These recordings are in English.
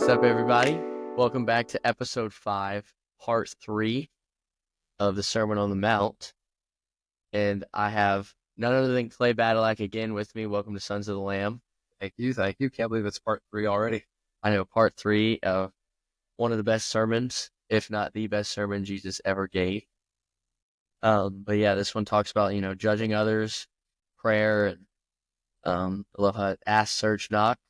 What's up, everybody? Welcome back to episode 5, part 3 of the Sermon on the Mount. And I have none other than Clay Badalak again with me. Welcome to Sons of the Lamb. Thank you. Can't believe it's part 3 already. I know, part 3 of one of the best sermons, if not the best sermon Jesus ever gave. But yeah, this one talks about, judging others, prayer, and I love how it asks, search, knock,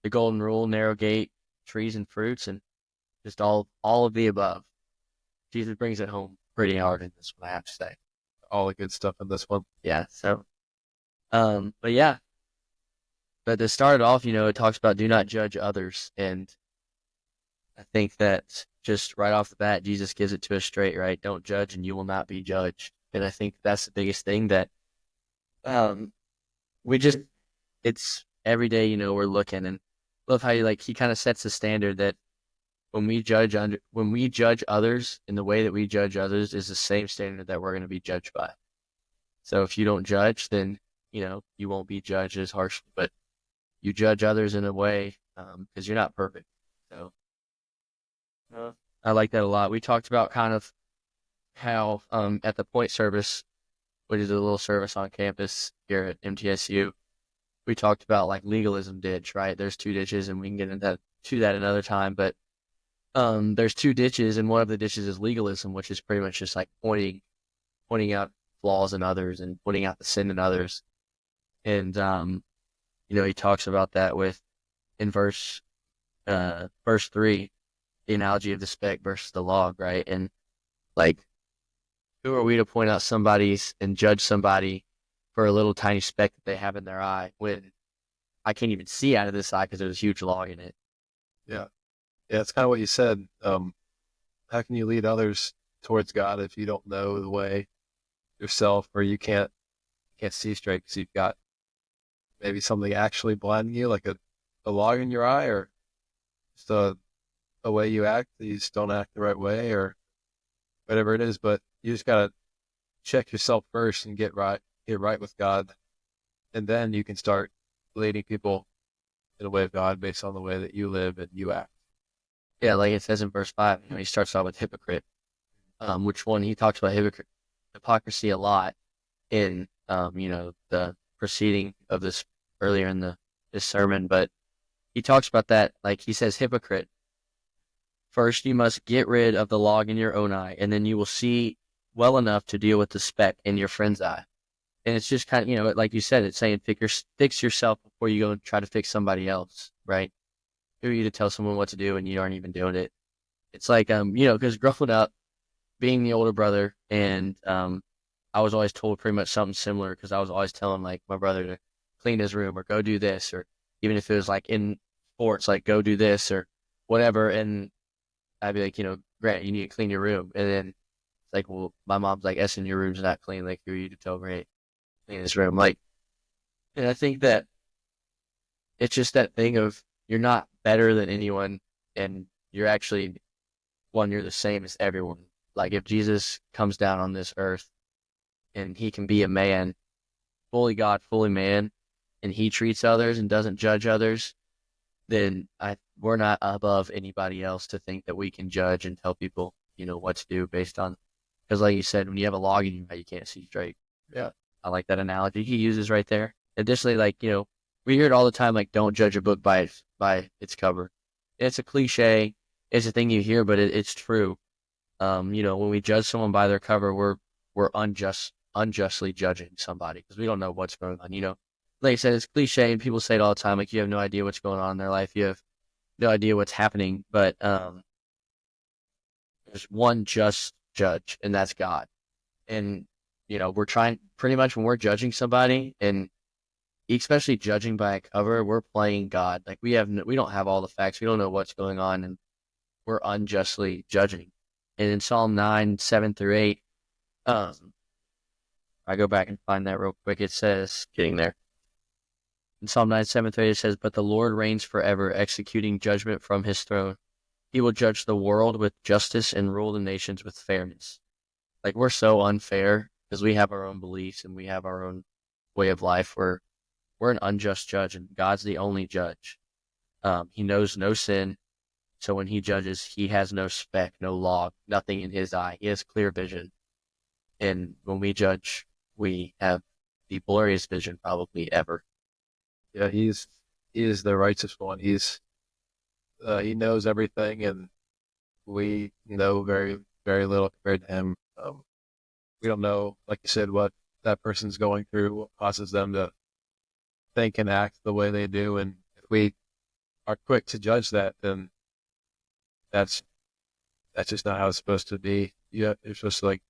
the golden rule, narrow gate, trees and fruits, and just all of the above. Jesus brings it home pretty hard in this one, I have to say. All the good stuff in this one. Yeah, so, but to start it off, it talks about do not judge others, and I think that just right off the bat, Jesus gives it to us straight, right? Don't judge and you will not be judged. And I think that's the biggest thing that, it's every day, we're looking, and love how he kind of sets the standard that when we judge others in the way that we judge others is the same standard that we're going to be judged by. So if you don't judge, then, you won't be judged as harshly, but you judge others in a way, because you're not perfect. So I like that a lot. We talked about kind of how, at the point service, which is a little service on campus here at MTSU, we talked about like legalism ditch, right? There's 2 ditches, and we can get into that another time, but there's 2 ditches, and one of the ditches is legalism, which is pretty much just like pointing out flaws in others and pointing out the sin in others. And he talks about that in verse 3, the analogy of the speck versus the log, right? And like, who are we to point out somebody's and judge somebody for a little tiny speck that they have in their eye when I can't even see out of this eye because there's a huge log in it? Yeah, it's kind of what you said. How can you lead others towards God if you don't know the way yourself, or you can't see straight because you've got maybe something actually blinding you, like a log in your eye, or just a way you act, that you just don't act the right way, or whatever it is. But you just gotta check yourself first and get right with God, and then you can start leading people in the way of God based on the way that you live and you act. Yeah, like it says in verse 5, he starts off with hypocrite, which one he talks about hypocrisy a lot in, the proceeding of this earlier in this sermon, but he talks about that, like he says, hypocrite, first you must get rid of the log in your own eye, and then you will see well enough to deal with the speck in your friend's eye. And it's just kind of, like you said, it's saying fix yourself before you go and try to fix somebody else, right? Who are you to tell someone what to do and you aren't even doing it? It's like, because growing up, being the older brother, and I was always told pretty much something similar, because I was always telling like my brother to clean his room or go do this, or even if it was like in sports, like go do this or whatever. And I'd be like, Grant, you need to clean your room. And then it's like, well, my mom's like, Essen, your room's not clean. Like, who are you to tell Grant clean his room? Like, and I think that it's just that thing of you're not better than anyone, and you're the same as everyone. Like, if Jesus comes down on this earth and he can be a man, fully God, fully man, and he treats others and doesn't judge others, then we're not above anybody else to think that we can judge and tell people, what to do based on, because like you said, when you have a log in your eye, you can't see straight. Yeah. I like that analogy he uses right there. Additionally, like, we hear it all the time, like, don't judge a book by its cover. It's a cliche. It's a thing you hear, but it's true. When we judge someone by their cover, we're unjustly judging somebody, because we don't know what's going on. Like I said, it's cliche, and people say it all the time, like, you have no idea what's going on in their life. You have no idea what's happening, but there's one just judge, and that's God. And, we're trying, pretty much when we're judging somebody, and especially judging by a cover, we're playing God. Like, we don't have all the facts. We don't know what's going on, and we're unjustly judging. And in Psalm 9, 7-8, I go back and find that real quick. It says, getting there. In Psalm 9, 7-8, it says, but the Lord reigns forever, executing judgment from his throne. He will judge the world with justice and rule the nations with fairness. Like, we're so unfair because we have our own beliefs and we have our own way of life. We're an unjust judge, and God's the only judge. He knows no sin. So when he judges, he has no speck, no log, nothing in his eye. He has clear vision. And when we judge, we have the blurriest vision probably ever. Yeah, he is the righteous one. He knows everything, and we know very little compared to him. We don't know, like you said, what that person's going through, what causes them to think and act the way they do. And if we are quick to judge that, then that's just not how it's supposed to be. You're supposed to like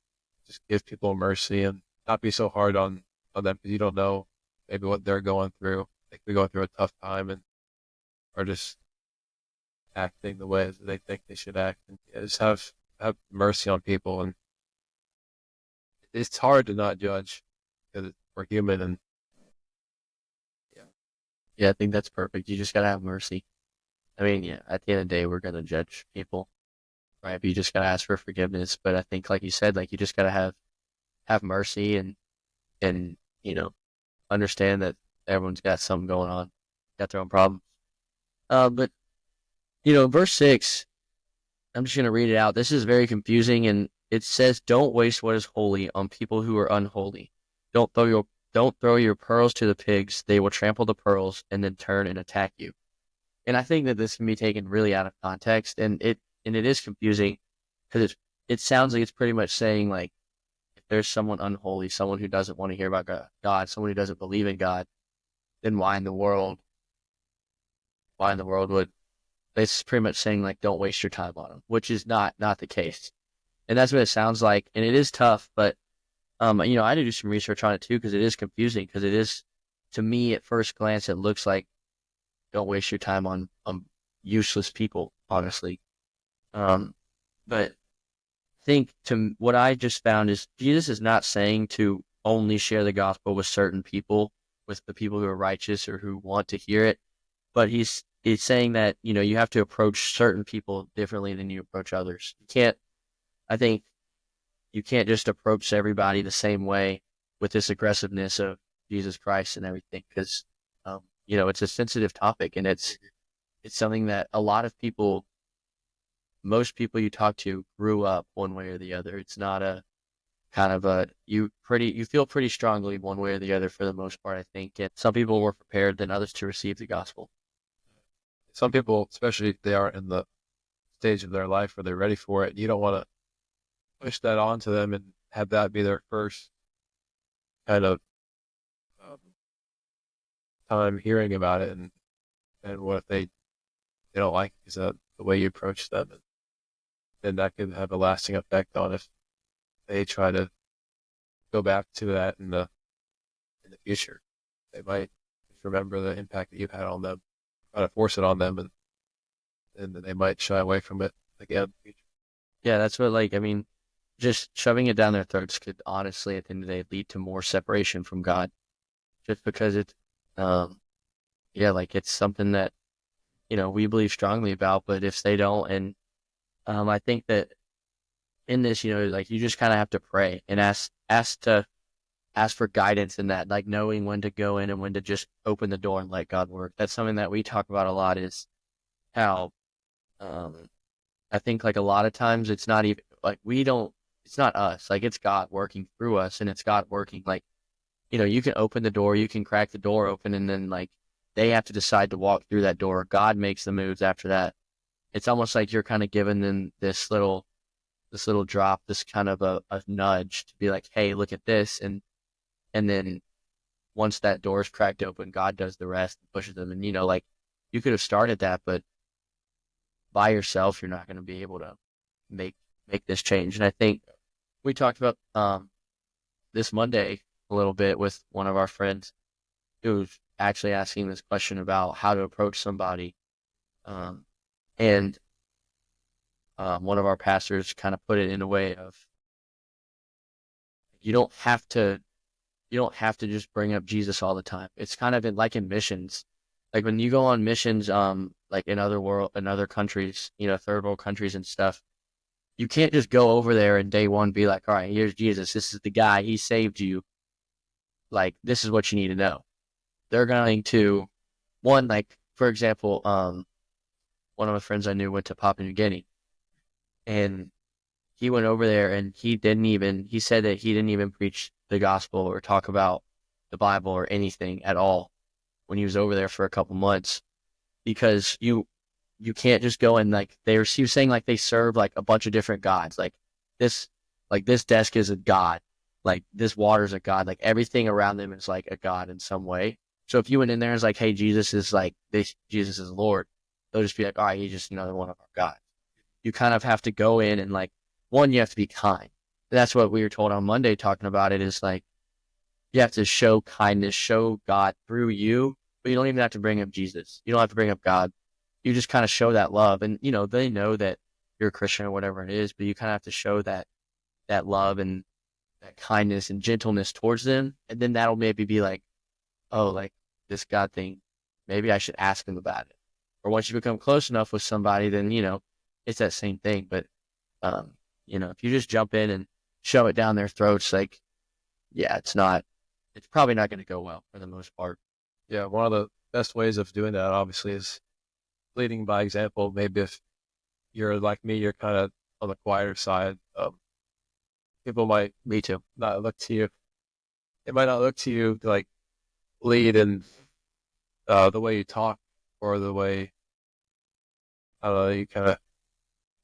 just give people mercy and not be so hard on them because you don't know maybe what they're going through. They could be going through a tough time and are just acting the way that they think they should act. And yeah, just have mercy on people. And it's hard to not judge because we're human. And Yeah, I think that's perfect. You just gotta have mercy. I mean, yeah, at the end of the day, we're gonna judge people, right? But you just gotta ask for forgiveness. But I think, like you said, like you just gotta have mercy and understand that everyone's got something going on, got their own problems. But verse 6, I'm just gonna read it out. This is very confusing, and it says, "Don't waste what is holy on people who are unholy. Don't throw your pearls to the pigs; they will trample the pearls and then turn and attack you." And I think that this can be taken really out of context, and it is confusing because it sounds like it's pretty much saying like if there's someone unholy, someone who doesn't want to hear about God, someone who doesn't believe in God, then why in the world would it's pretty much saying like don't waste your time on them, which is not the case. And that's what it sounds like, and it is tough, but I had to do some research on it too because it is confusing because it is, to me at first glance, it looks like don't waste your time on useless people, honestly. But I think what I just found is Jesus is not saying to only share the gospel with certain people, with the people who are righteous or who want to hear it, but he's saying that you have to approach certain people differently than you approach others. I think you can't just approach everybody the same way with this aggressiveness of Jesus Christ and everything because it's a sensitive topic and it's something that a lot of people, most people you talk to grew up one way or the other. It's not a kind of you feel pretty strongly one way or the other for the most part, I think. And some people were prepared than others to receive the gospel. some people, especially if they aren't in the stage of their life where they're ready for it, you don't want to push that onto them and have that be their first kind of um, time hearing about it. And what if they don't like it? Is that the way you approach them? And then that could have a lasting effect on if they try to go back to that in the future. They might remember the impact that you've had on them, try to force it on them, and then they might shy away from it again. Yeah, that's what, like, I mean, just shoving it down their throats could honestly, at the end of the day, lead to more separation from God. Just because it's something that, we believe strongly about, but if they don't, and I think that in this, like, you just kind of have to pray and ask for guidance in that, like knowing when to go in and when to just open the door and let God work. That's something that we talk about a lot is how, I think like a lot of times it's not even like it's not us, like it's God working through us and it's God working. Like, you can open the door, you can crack the door open and then like they have to decide to walk through that door. God makes the moves after that. It's almost like you're kind of giving them this little drop, this kind of a nudge to be like, hey, look at this. And then once that door is cracked open, God does the rest and pushes them. And, like you could have started that, but by yourself, you're not going to be able to make this change. And I think we talked about this Monday a little bit with one of our friends who was actually asking this question about how to approach somebody. And one of our pastors kind of put it in a way of you don't have to just bring up Jesus all the time. It's kind of like in missions. Like when you go on missions, like in other countries, third world countries and stuff, you can't just go over there and day one be like, all right, here's Jesus. This is the guy. He saved you. Like, this is what you need to know. They're going to, one, like, for example, one of my friends I knew went to Papua New Guinea, and he went over there and he said that he didn't even preach the gospel or talk about the Bible or anything at all when he was over there for a couple months, because you can't just go and like he was saying like they serve like a bunch of different gods. This this desk is a god. Like this water is a god. Like everything around them is like a god in some way. So if you went in there and was like, hey, Jesus is like this, Jesus is Lord, they'll just be like, all right, he's just another one of our gods. You kind of have to go in and like, one, you have to be kind. That's what we were told on Monday talking about it, is like you have to show kindness, show God through you, but you don't even have to bring up Jesus. You don't have to bring up God. You just kind of show that love. And, you know, they know that you're a Christian or whatever it is, but you kind of have to show that love and that kindness and gentleness towards them. And then that'll maybe be like, oh, like this God thing, maybe I should ask him about it. Or once you become close enough with somebody, then, you know, it's that same thing. But, you know, if you just jump in and shove it down their throats, like, yeah, it's probably not going to go well for the most part. Yeah, one of the best ways of doing that, obviously, is leading by example. Maybe if you're like me, you're kind of on the quieter side. People might Me too. not look to you. They might not look to you to like lead in the way you talk or the way, I don't know, you kind of.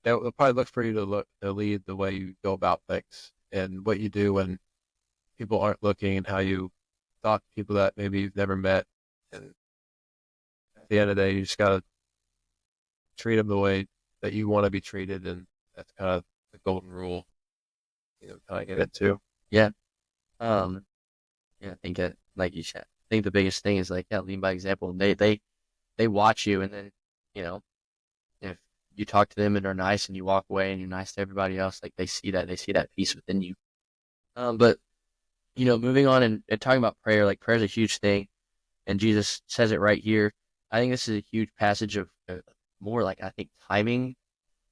They'll probably look for you to lead the way you go about things and what you do when people aren't looking, and how you talk to people that maybe you've never met. And at the end of the day, you just gotta treat them the way that you want to be treated, and that's kind of the golden rule. You know, kind of get into. Yeah. Yeah, I think that, like you said, I think the biggest thing is like, yeah, lead by example. They watch you, and then, you know, if you talk to them and are nice and you walk away and you're nice to everybody else, like they see that peace within you. But, you know, moving on and talking about prayer, like prayer is a huge thing, and Jesus says it right here. I think this is a huge passage of more like, I think timing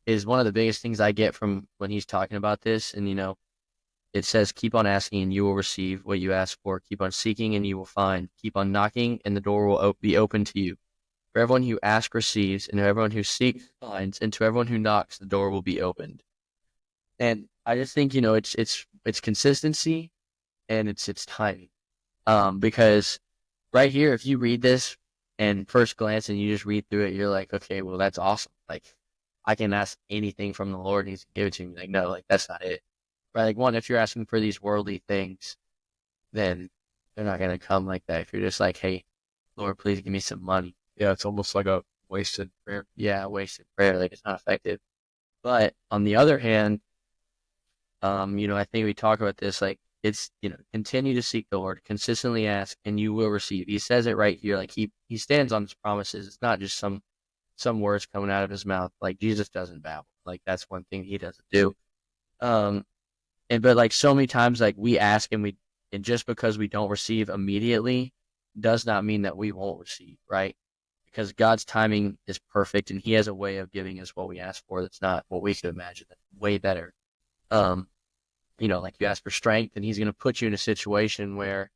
is one of the biggest things I get from when he's talking about this. And, you know, it says, keep on asking and you will receive what you ask for. Keep on seeking and you will find. Keep on knocking and the door will be open to you. For everyone who asks receives, and to everyone who seeks finds, and to everyone who knocks the door will be opened. And I just think, you know, it's consistency and it's timing. Because right here, if you read this and first glance and you just read through it, you're like, okay, well, that's awesome. Like, I can ask anything from the Lord and he's going to give it to me. Like, no, like, that's not it. Right? Like, one, if you're asking for these worldly things, then they're not going to come like that. If you're just like, hey, Lord, please give me some money. Yeah, it's almost like a wasted prayer. Yeah, wasted prayer. Like, it's not effective. But on the other hand, you know, I think we talk about this, like, it's, you know, continue to seek the Lord, consistently ask, and you will receive. He says it right here. Like, he stands on his promises. It's not just some words coming out of his mouth. Like, Jesus doesn't babble. Like, that's one thing he doesn't do. But like so many times, like we ask and just because we don't receive immediately does not mean that we won't receive, right? Because God's timing is perfect and he has a way of giving us what we ask for. That's not what we could imagine. That's way better. You know, like you ask for strength and he's going to put you in a situation where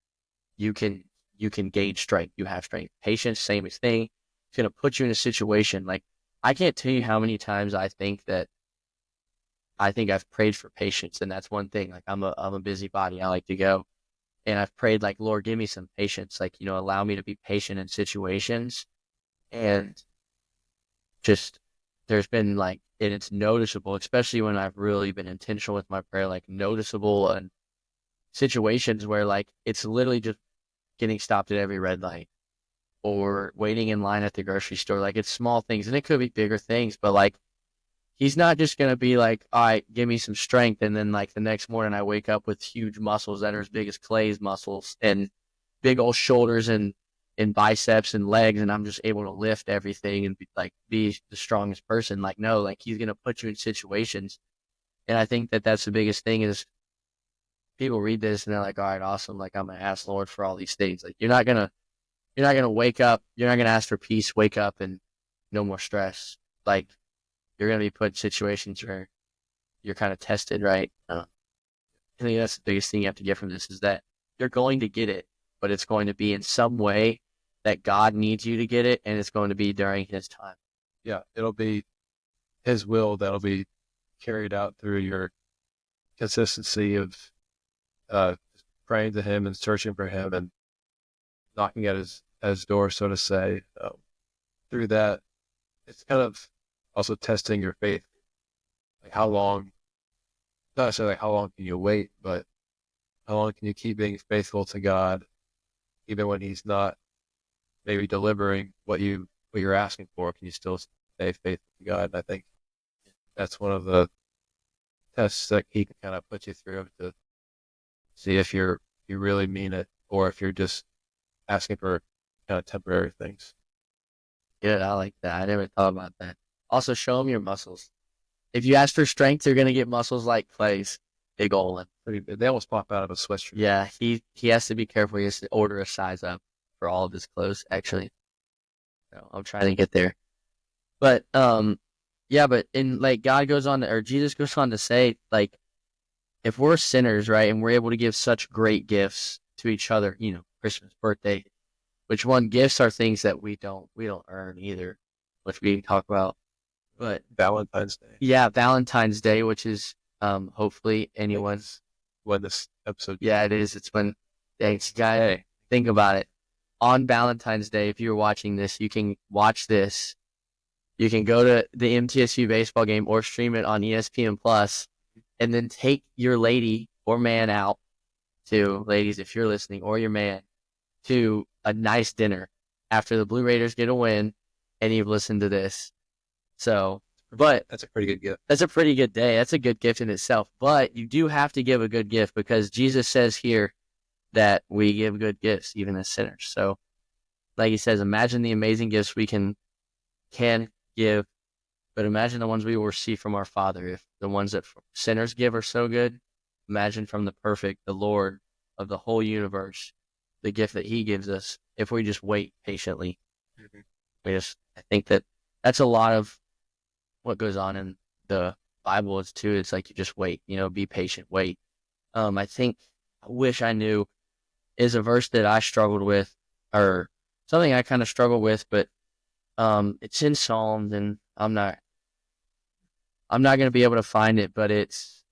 you can gauge strength. You have strength. Patience, same thing. He's going to put you in a situation. Like, I can't tell you how many times I think I've prayed for patience, and that's one thing. Like, I'm a busybody. I like to go, and I've prayed like, Lord, give me some patience. Like, you know, allow me to be patient in situations. And just there's been like, and it's noticeable, especially when I've really been intentional with my prayer, like noticeable and situations where like it's literally just getting stopped at every red light or waiting in line at the grocery store. Like, it's small things, and it could be bigger things, but like, he's not just going to be like, all right, give me some strength. And then like the next morning I wake up with huge muscles that are as big as Clay's muscles and big old shoulders and biceps and legs. And I'm just able to lift everything and be the strongest person. Like, no, like he's going to put you in situations. And I think that that's the biggest thing is people read this and they're like, all right, awesome. Like, I'm going to ask Lord for all these things. Like, you're not going to wake up. You're not going to ask for peace, wake up and no more stress. Like, you're going to be put in situations where you're kind of tested, right? I think that's the biggest thing you have to get from this is that you're going to get it, but it's going to be in some way that God needs you to get it, and it's going to be during his time. yeah, it'll be His will that'll be carried out through your consistency of uh, praying to Him and searching for Him and knocking at His door, so to say. Through that, it's kind of also testing your faith. Like how long, not necessarily like how long can you wait, but how long can you keep being faithful to God, even when He's not maybe delivering what you're asking for? Can you still stay faithful to God? And I think that's one of the tests that He can kind of put you through to see if you really mean it or if you're just asking for kind of temporary things. Good. I like that. I never thought about that. Also, show them your muscles. If you ask for strength, you're going to get muscles like Clay's big Olin. They almost pop out of a sweatshirt. Yeah, he has to be careful. He has to order a size up for all of his clothes, actually. So I'm trying to get there. But, yeah, but in like God goes on to, or Jesus goes on to say, like, if we're sinners, right, and we're able to give such great gifts to each other, you know, Christmas, birthday, gifts are things that we don't earn either, which we can talk about. But Valentine's Day. yeah, Valentine's Day, which is hopefully anyone's. When this episode. Yeah, it is. It's when thanks, guy. Hey, think about it. On Valentine's Day, if you're watching this, you can watch this. You can go to the MTSU baseball game or stream it on ESPN Plus, and then take your lady or man out to, ladies, if you're listening, or your man, to a nice dinner after the Blue Raiders get a win, and you've listened to this. So, but that's a pretty good gift. That's a pretty good day. That's a good gift in itself. But you do have to give a good gift because Jesus says here that we give good gifts even as sinners. So, like he says, imagine the amazing gifts we can give, but imagine the ones we will receive from our Father. If the ones that sinners give are so good, imagine from the perfect, the Lord of the whole universe, the gift that He gives us if we just wait patiently. I think that's a lot of what goes on in the Bible is too. It's like you just wait, be patient, wait. I wish I knew is a verse that I struggled with, or something I kind of struggle with, but it's in Psalms, and I'm not going to be able to find it, but it's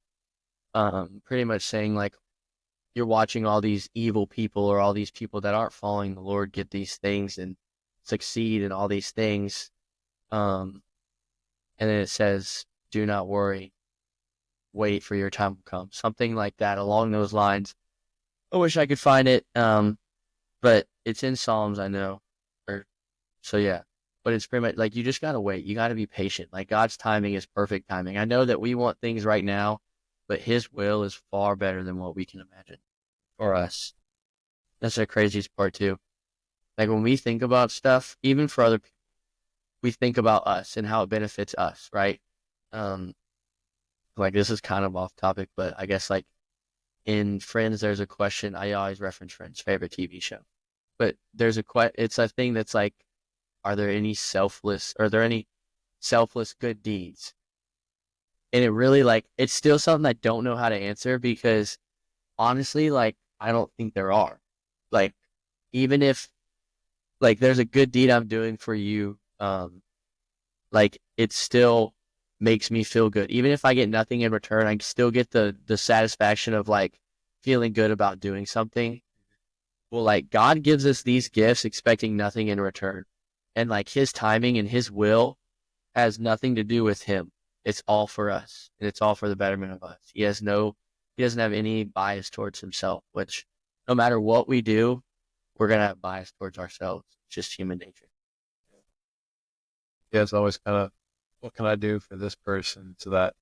pretty much saying like you're watching all these evil people or all these people that aren't following the Lord get these things and succeed in all these things. And then it says, do not worry, wait for your time to come. Something like that along those lines. I wish I could find it, but it's in Psalms, I know. So yeah, but it's pretty much like you just got to wait. You got to be patient. Like God's timing is perfect timing. I know that we want things right now, but His will is far better than what we can imagine for us. That's the craziest part too. Like when we think about stuff, even for other people, we think about us and how it benefits us, right? Like this is kind of off topic, but I guess like in Friends, there's a question. I always reference Friends, favorite TV show, but there's it's a thing that's like, are there any selfless good deeds? And it really it's still something I don't know how to answer because honestly, like, I don't think there are. Like, even if like there's a good deed I'm doing for you, like it still makes me feel good. Even if I get nothing in return, I still get the satisfaction of like feeling good about doing something. Well, like God gives us these gifts expecting nothing in return. And like His timing and His will has nothing to do with Him. It's all for us, and it's all for the betterment of us. He doesn't have any bias towards Himself, which no matter what we do, we're going to have bias towards ourselves. It's just human nature. Yeah, it's always kind of, what can I do for this person so that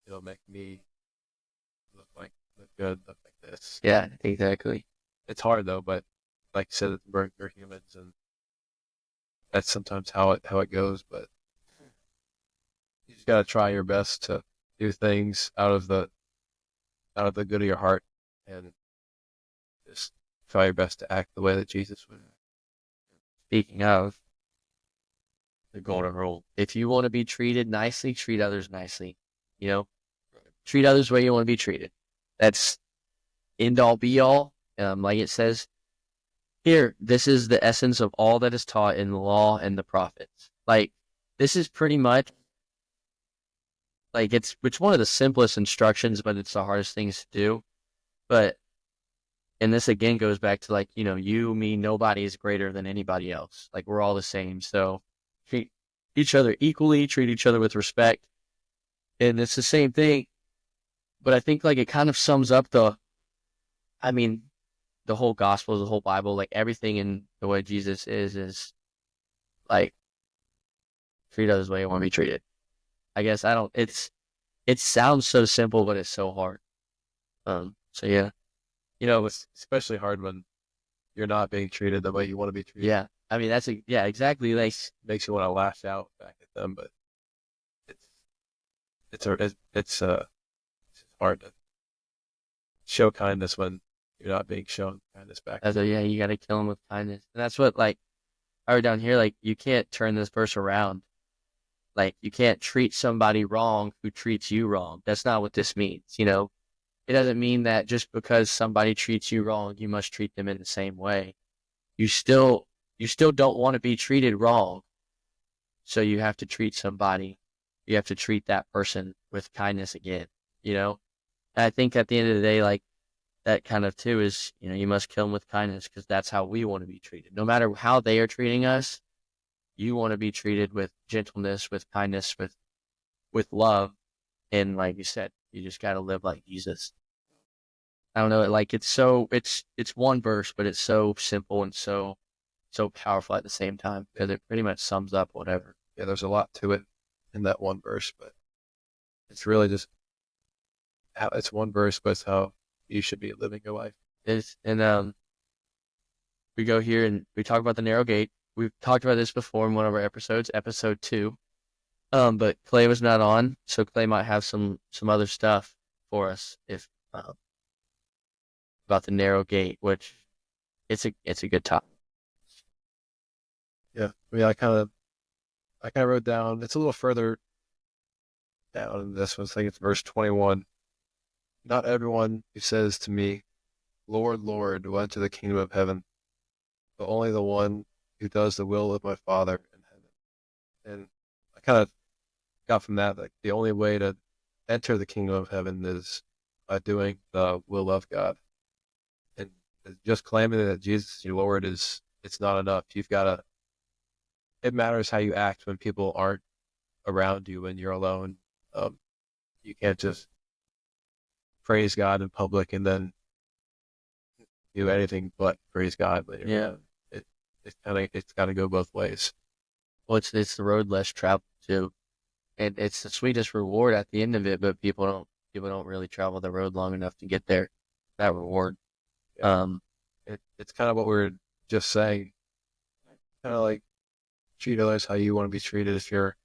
it'll make me look good, look like this. Yeah, exactly. It's hard though, but like you said, we're humans, and that's sometimes how it goes. But you just gotta try your best to do things out of the good of your heart, and just try your best to act the way that Jesus would. Speaking of the golden rule, if you want to be treated nicely, treat others nicely. Treat others the way you want to be treated. That's end all be all. Like it says here, this is the essence of all that is taught in the law and the prophets. Like this is pretty much like it's one of the simplest instructions, but it's the hardest things to do. But and this again goes back to like, you, me, nobody is greater than anybody else. Like we're all the same. So treat each other equally, treat each other with respect. And it's the same thing. But I think like it kind of sums up I mean, the whole gospel, the whole Bible, like everything in the way Jesus is like treat others the way you want to be treated. I guess I don't, it sounds so simple, but it's so hard. So yeah, It's especially hard when you're not being treated the way you want to be treated. yeah, I mean, yeah, exactly. Like, Makes you want to lash out back at them, but it's hard to show kindness when you're not being shown kindness back. yeah, you got to kill them with kindness. And that's what, like, I wrote down here, like, you can't turn this verse around. Like, you can't treat somebody wrong who treats you wrong. That's not what this means, It doesn't mean that just because somebody treats you wrong, you must treat them in the same way. You still don't want to be treated wrong. So you have to treat that person with kindness again, And I think at the end of the day, like, that kind of too is, you must kill them with kindness because that's how we want to be treated. No matter how they are treating us, you want to be treated with gentleness, with kindness, with love. And like you said, you just got to live like Jesus. I don't know. Like it's one verse, but it's so simple and so powerful at the same time because it pretty much sums up whatever. Yeah, there's a lot to it in that one verse, but it's really just it's one verse, but it's how you should be living your life. And we go here and we talk about the narrow gate. We've talked about this before in one of our episodes, episode 2. But Clay was not on, so Clay might have some other stuff for us if about the narrow gate, which it's a good topic. Yeah, I mean, I kind of wrote down. It's a little further down in this one. I think it's verse 21. Not everyone who says to me, "Lord, Lord," will enter the kingdom of heaven, but only the one who does the will of my Father in heaven. And I kind of got from that like the only way to enter the kingdom of heaven is by doing the will of God. And just claiming that Jesus is your Lord it's not enough. It matters how you act when people aren't around you, when you're alone. You can't just praise God in public and then do anything but praise God later. Yeah. It's got to go both ways. Well, it's the road less traveled too, and it's the sweetest reward at the end of it. But people don't really travel the road long enough to get there. That reward. Yeah. It's kind of what we were just saying. Kind of like treat others how you want to be treated if you're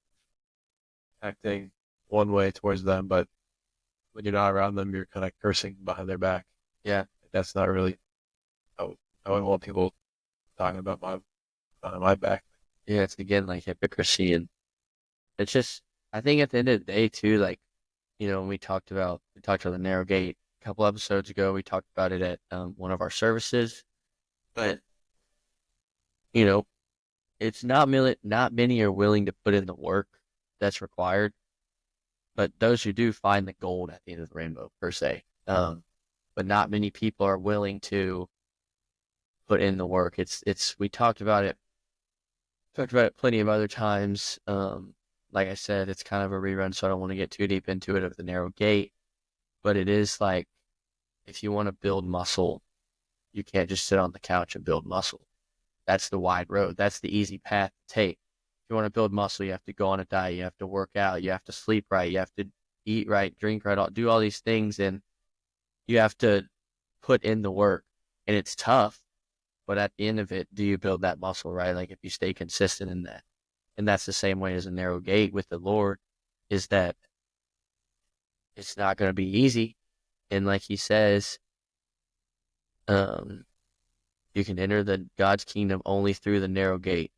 acting one way towards them, but when you're not around them, you're kind of cursing behind their back. Yeah, that's not really how I want people talking about behind my back. Yeah, it's again like hypocrisy, and it's just I think at the end of the day too, like when we talked about the narrow gate a couple episodes ago, we talked about it at one of our services, but it's not many are willing to put in the work that's required, but those who do find the gold at the end of the rainbow per se. But not many people are willing to put in the work. We talked about it plenty of other times. Like I said, it's kind of a rerun, so I don't want to get too deep into it of the narrow gate. But it is like, if you want to build muscle, you can't just sit on the couch and build muscle. That's the wide road. That's the easy path to take. If you want to build muscle, you have to go on a diet. You have to work out. You have to sleep right. You have to eat right, drink right, do all these things, and you have to put in the work. And it's tough, but at the end of it, do you build that muscle, right? Like if you stay consistent in that. And that's the same way as a narrow gate with the Lord, is that it's not going to be easy. And like he says, you can enter God's kingdom only through the narrow gate,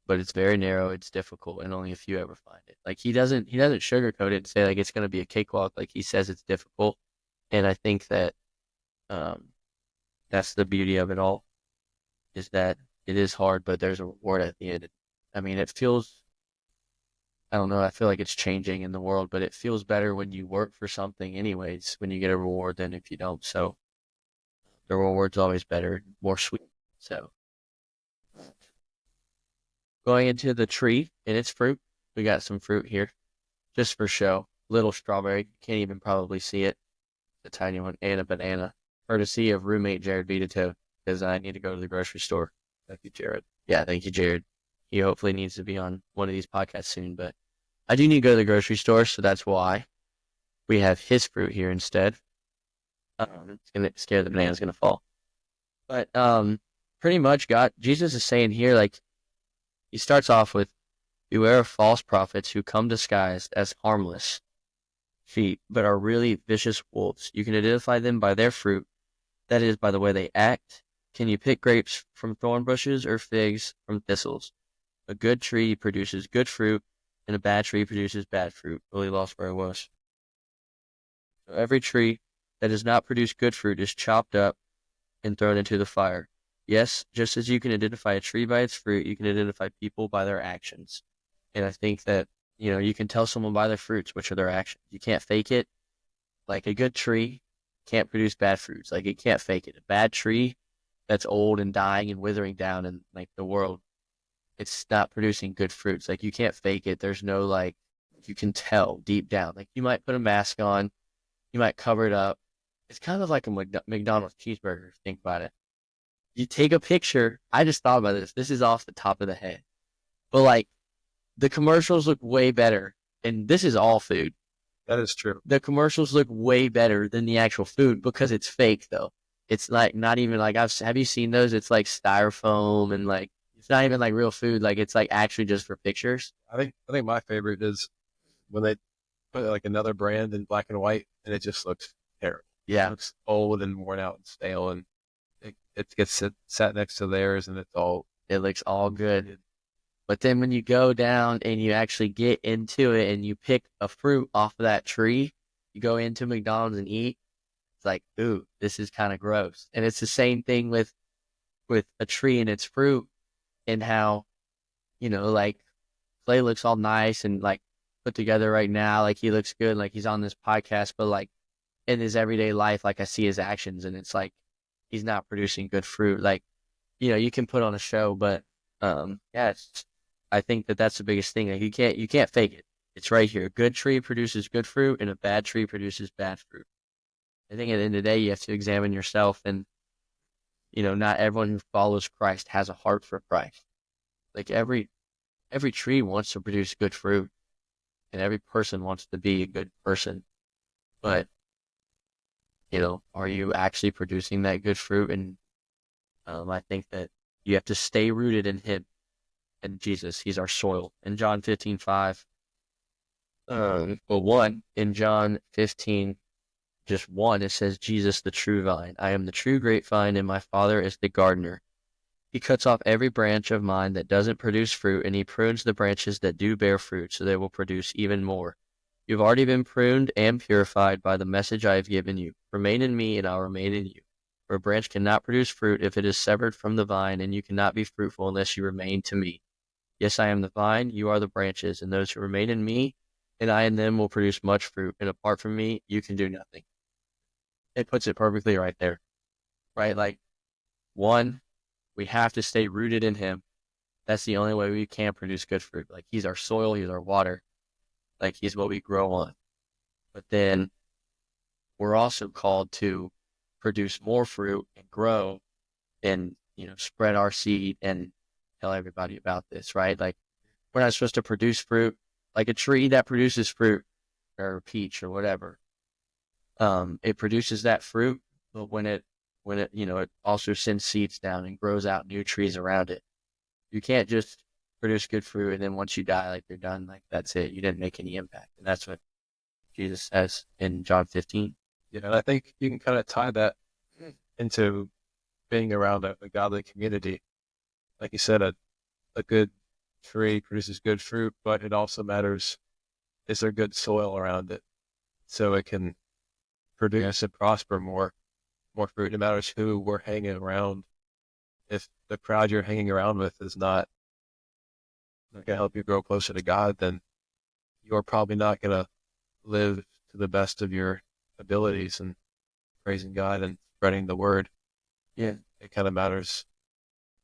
but it's very narrow, it's difficult, and only a few ever find it. Like he doesn't sugarcoat it and say like it's going to be a cakewalk. Like he says it's difficult, and I think that that's the beauty of it all, is that it is hard, but there's a reward at the end. I mean, it feels I don't know, I feel like it's changing in the world, but it feels better when you work for something anyways, when you get a reward than if you don't. So the reward's always better, more sweet. So going into the tree and its fruit, we got some fruit here just for show. Little strawberry, can't even probably see it. The tiny one, and a banana, courtesy of roommate Jared Vitato, because I need to go to the grocery store. Thank you, Jared. Yeah, thank you, Jared. He hopefully needs to be on one of these podcasts soon, but I do need to go to the grocery store, so that's why we have his fruit here instead. It's gonna scare the banana's gonna fall. But pretty much Jesus is saying here, like, he starts off with, beware of false prophets who come disguised as harmless sheep, but are really vicious wolves. You can identify them by their fruit, that is, by the way they act. Can you pick grapes from thorn bushes or figs from thistles? A good tree produces good fruit, and a bad tree produces bad fruit. Really lost where I was. So every tree that does not produce good fruit is chopped up and thrown into the fire. Yes, just as you can identify a tree by its fruit, you can identify people by their actions. And I think that, you can tell someone by their fruits, which are their actions. You can't fake it. Like a good tree can't produce bad fruits. Like it can't fake it. A bad tree that's old and dying and withering down in like the world, it's not producing good fruits. Like you can't fake it. There's no like, you can tell deep down. Like you might put a mask on, you might cover it up. It's kind of like a McDonald's cheeseburger, if you think about it. You take a picture. I just thought about this. This is off the top of the head. But like the commercials look way better. And this is all food. That is true. The commercials look way better than the actual food because it's fake though. It's like not even like have you seen those? It's like styrofoam and like it's not even like real food. Like it's like actually just for pictures. I think my favorite is when they put like another brand in black and white and it just looks terrible. Yeah. It looks old and worn out and stale, and it gets sat next to theirs and it looks all good. But then when you go down and you actually get into it and you pick a fruit off of that tree, you go into McDonald's and eat, it's like, ooh, this is kind of gross. And it's the same thing with a tree and its fruit and how, like Clay looks all nice and like put together right now. Like he looks good. Like he's on this podcast, but like in his everyday life, like I see his actions and it's like, he's not producing good fruit. Like, you can put on a show, but, yeah, I think that's the biggest thing. Like you can't fake it. It's right here. A good tree produces good fruit and a bad tree produces bad fruit. I think at the end of the day, you have to examine yourself and, not everyone who follows Christ has a heart for Christ. Like every tree wants to produce good fruit and every person wants to be a good person. But, are you actually producing that good fruit? And, I think that you have to stay rooted in him and Jesus. He's our soil. In John 15:5, in John 15, just 1, it says, Jesus, the true vine. I am the true grapevine, and my Father is the gardener. He cuts off every branch of mine that doesn't produce fruit, and he prunes the branches that do bear fruit, so they will produce even more. You've already been pruned and purified by the message I have given you. Remain in me, and I'll remain in you. For a branch cannot produce fruit if it is severed from the vine, and you cannot be fruitful unless you remain to me. Yes, I am the vine, you are the branches, and those who remain in me, and I in them will produce much fruit, and apart from me, you can do nothing. It puts it perfectly right there, right? Like, 1, we have to stay rooted in him. That's the only way we can produce good fruit. Like, he's our soil, he's our water. Like, he's what we grow on. But then we're also called to produce more fruit and grow and, spread our seed and tell everybody about this, right? Like, we're not supposed to produce fruit like a tree that produces fruit or a peach or whatever. It produces that fruit, but when it, it also sends seeds down and grows out new trees around it. You can't just produce good fruit and then once you die, like you're done, like that's it. You didn't make any impact. And that's what Jesus says in John 15. Yeah, and I think you can kind of tie that into being around a godly community. Like you said, a good tree produces good fruit, but it also matters, is there good soil around it so it can produce and prosper more fruit. No matters who we're hanging around. If the crowd you're hanging around with is not going to help you grow closer to God, then you're probably not going to live to the best of your abilities and praising God and spreading the word. Yeah. It kind of matters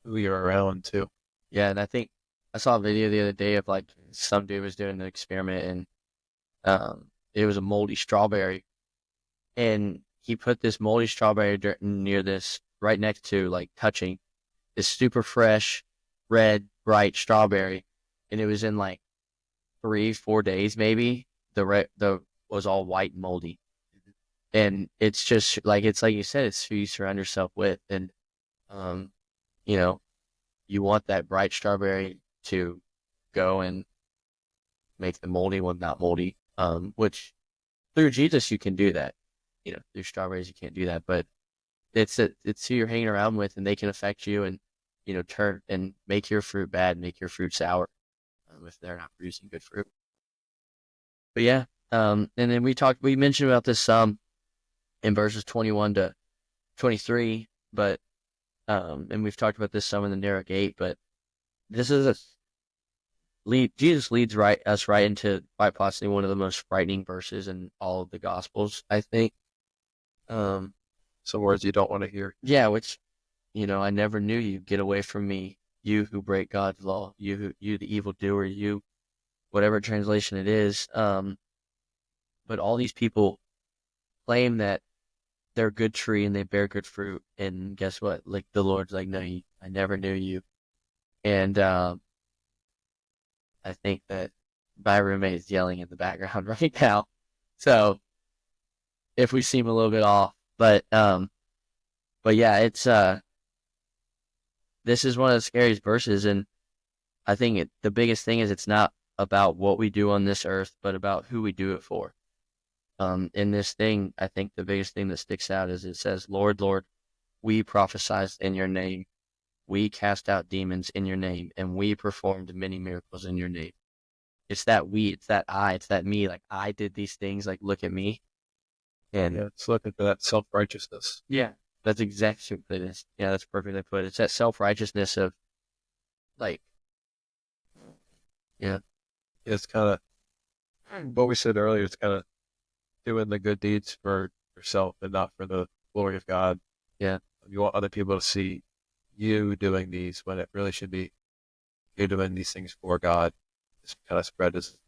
who you're around too. Yeah, and I think I saw a video the other day of like some dude was doing an experiment, and it was a moldy strawberry, and he put this moldy strawberry near this right next to like touching this super fresh, red, bright strawberry, and it was in like 3, 4 days maybe. The was all white and moldy, and it's like you said, it's who you surround yourself with, and um, you know, you want that bright strawberry to go and make the moldy one not moldy. Which through Jesus you can do that. Through strawberries you can't do that, but it's who you're hanging around with, and they can affect you, and turn and make your fruit bad, make your fruit sour, if they're not producing good fruit. But yeah, and then we mentioned about this in verses 21 to 23, but and we've talked about this some in the narrow gate, but this is Jesus leads us right into quite possibly one of the most frightening verses in all of the Gospels, I think. Some words you don't want to hear. Yeah, which, I never knew you. Get away from me, you who break God's law. You the evildoer. You, whatever translation it is. But all these people claim that they're a good tree and they bear good fruit. And guess what? Like the Lord's like, no, I never knew you. And I think that my roommate is yelling in the background right now. So if we seem a little bit off, but yeah, it's this is one of the scariest verses, and I think the biggest thing is it's not about what we do on this earth, but about who we do it for. In this thing, I think the biggest thing that sticks out is it says, Lord, Lord, we prophesied in your name. We cast out demons in your name, and we performed many miracles in your name. It's that we, it's that I, it's that me. Like, I did these things, like, look at me. And yeah, it's looking for that self-righteousness. Yeah, that's exactly what it is. Yeah, that's perfectly put. It's that self-righteousness of, like, yeah. It's kind of what we said earlier. It's kind of doing the good deeds for yourself and not for the glory of God. Yeah. You want other people to see you doing these when it really should be you doing these things for God. Just kind of spread his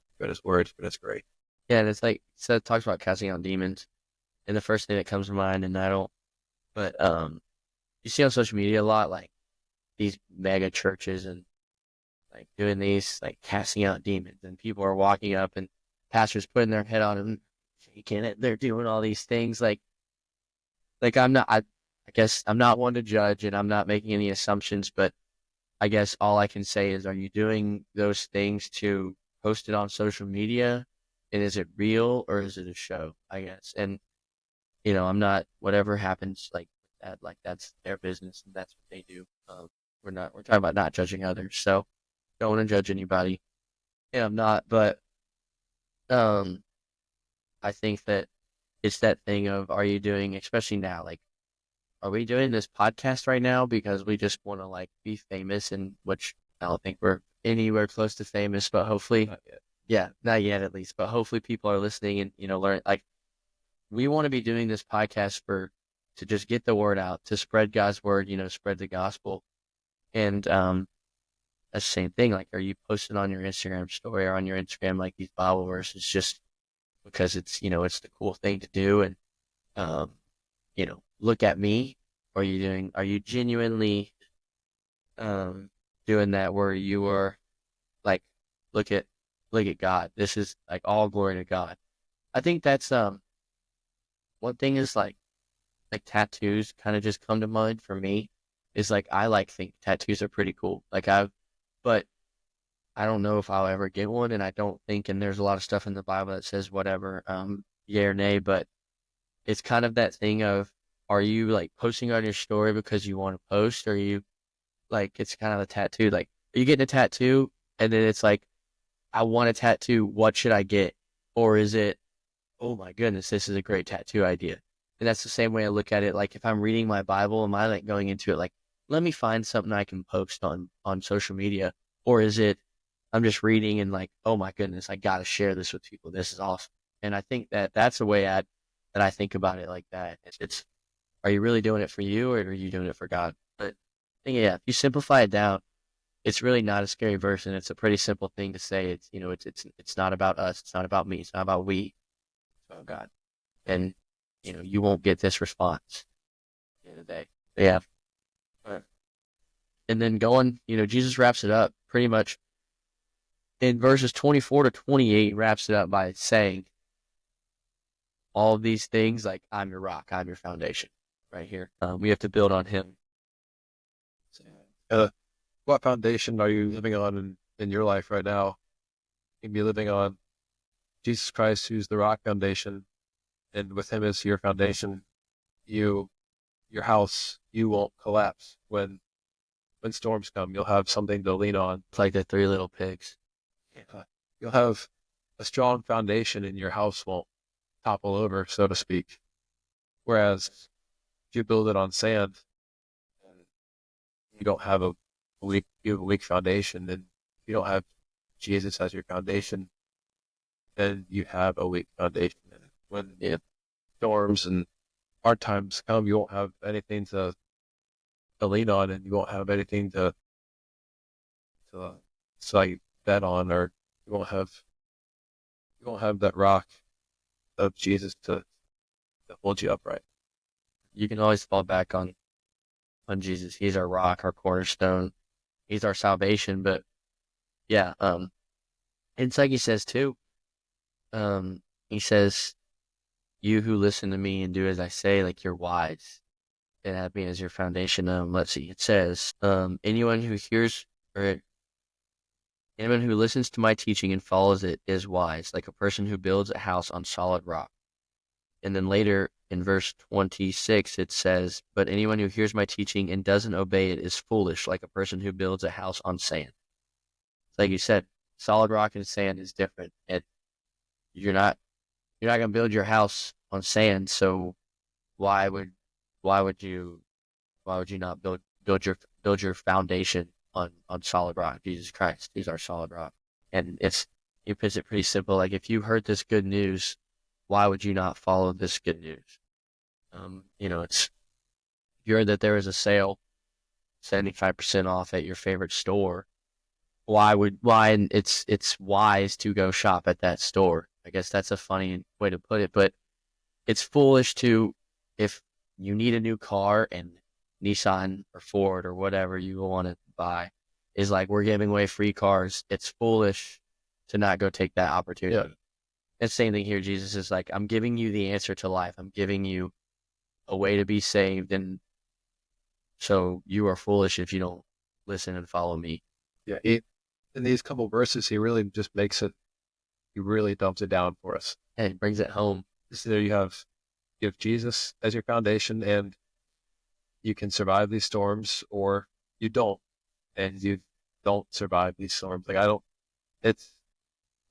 words, but it's great. Yeah, and it's like, so it talks about casting out demons, and the first thing that comes to mind, and I don't, but you see on social media a lot, like, these mega churches and, like, doing these, like, casting out demons, and people are walking up, and pastors putting their head on them, shaking it, they're doing all these things, like I guess I'm not one to judge, and I'm not making any assumptions, but I guess all I can say is, are you doing those things to post it on social media? And is it real, or is it a show? I guess. And, I'm not, whatever happens like that, like that's their business and that's what they do. We're talking about not judging others. So don't want to judge anybody. And I'm not, but, I think that it's that thing of, are you doing, especially now, like, are we doing this podcast right now because we just want to, like, be famous, and which I don't think we're anywhere close to famous, but hopefully, Not yet. yeah, not yet at least, but hopefully people are listening and, learn, like, we want to be doing this podcast to just get the word out, to spread God's word, spread the gospel. And, that's the same thing. Like, are you posting on your Instagram story or on your Instagram, like, these Bible verses just because it's, it's the cool thing to do? And, look at me. Or are you genuinely, doing that where you are like, look at God. This is like all glory to God. I think that's, one thing is like tattoos kind of just come to mind for me, is like, I think tattoos are pretty cool. But I don't know if I'll ever get one, and I don't think, and there's a lot of stuff in the Bible that says whatever, yay or nay, but it's kind of that thing of, are you like posting on your story because you want to post, or are you like, it's kind of a tattoo, like, are you getting a tattoo and then it's like, I want a tattoo, what should I get? Or is it, oh my goodness, this is a great tattoo idea? And that's the same way I look at it. Like, if I'm reading my Bible, am I like going into it like, let me find something I can post on social media? Or is it, I'm just reading and like, oh my goodness, I got to share this with people. This is awesome. And I think that that's the way that I think about it like that. It's, are you really doing it for you or are you doing it for God? But I think, yeah, if you simplify it down, it's really not a scary verse, and it's a pretty simple thing to say. It's, you know, it's not about us. It's not about me. It's not about we. It's about God. And, you know, you won't get this response at the end of the day. But yeah. And then going, you know, Jesus wraps it up pretty much in verses 24 to 28, wraps it up by saying all of these things like, I'm your rock, I'm your foundation right here. We have to build on him. What foundation are you living on in your life right now? You can be living on Jesus Christ, who's the rock foundation, and with him as your foundation, your house, you won't collapse when storms come. You'll have something to lean on. It's like the three little pigs. You'll have a strong foundation, and your house won't topple over, so to speak. Whereas if you build it on sand, you don't have a weak foundation, and you don't have Jesus as your foundation, then you have a weak foundation. And when storms and hard times come, you won't have anything to lean on, and you won't have anything to like bet on, or you won't have that rock of Jesus to hold you upright. You can always fall back on Jesus. He's our rock, our cornerstone. He's our salvation. But yeah, it's like he says too. He says, you who listen to me and do as I say, like you're wise, and have me as your foundation. Let's see. It says, anyone who listens to my teaching and follows it is wise, like a person who builds a house on solid rock. And then later in verse 26, it says, but anyone who hears my teaching and doesn't obey it is foolish, like a person who builds a house on sand. Like you said, solid rock and sand is different. And you're not going to build your house on sand. So why would you not build your foundation on solid rock? Jesus Christ, he's our solid rock. And he puts it pretty simple. Like, if you heard this good news, why would you not follow this good news? You know, if you heard that there is a sale, 75% off at your favorite store, why it's wise to go shop at that store. I guess that's a funny way to put it, but it's foolish if you need a new car and Nissan or Ford or whatever you want to buy is like, we're giving away free cars. It's foolish to not go take that opportunity. Yeah. And same thing here. Jesus is like, I'm giving you the answer to life. I'm giving you a way to be saved. And so you are foolish if you don't listen and follow me. Yeah. In these couple verses, he really just he really dumps it down for us. And he brings it home. So there you have Jesus as your foundation, and you can survive these storms, or you don't, and you don't survive these storms. It's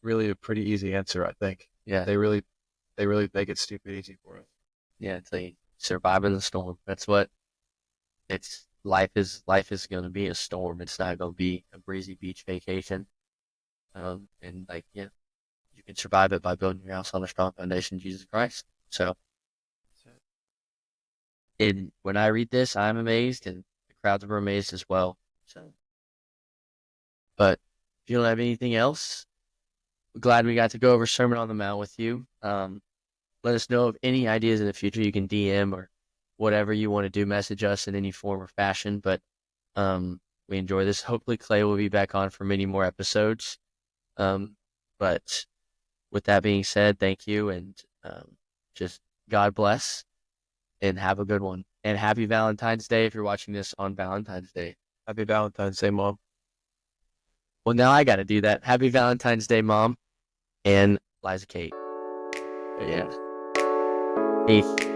really a pretty easy answer, I think. Yeah. They really make it stupid easy for us. Yeah, it's like surviving the storm. That's what life is going to be, a storm. It's not going to be a breezy beach vacation. And like, yeah, you can survive it by building your house on a strong foundation, Jesus Christ. So, when I read this, I'm amazed, and the crowds are amazed as well. So, but if you don't have anything else, we're glad we got to go over Sermon on the Mount with you. Let us know of any ideas in the future. You can DM or whatever you want to do, message us in any form or fashion. But we enjoy this. Hopefully Clay will be back on for many more episodes. But with that being said, thank you, and just God bless, and have a good one. And happy Valentine's Day if you're watching this on Valentine's Day. Happy Valentine's Day, Mom. Well, now I got to do that. Happy Valentine's Day, Mom, and Liza Kate. Yeah. Peace.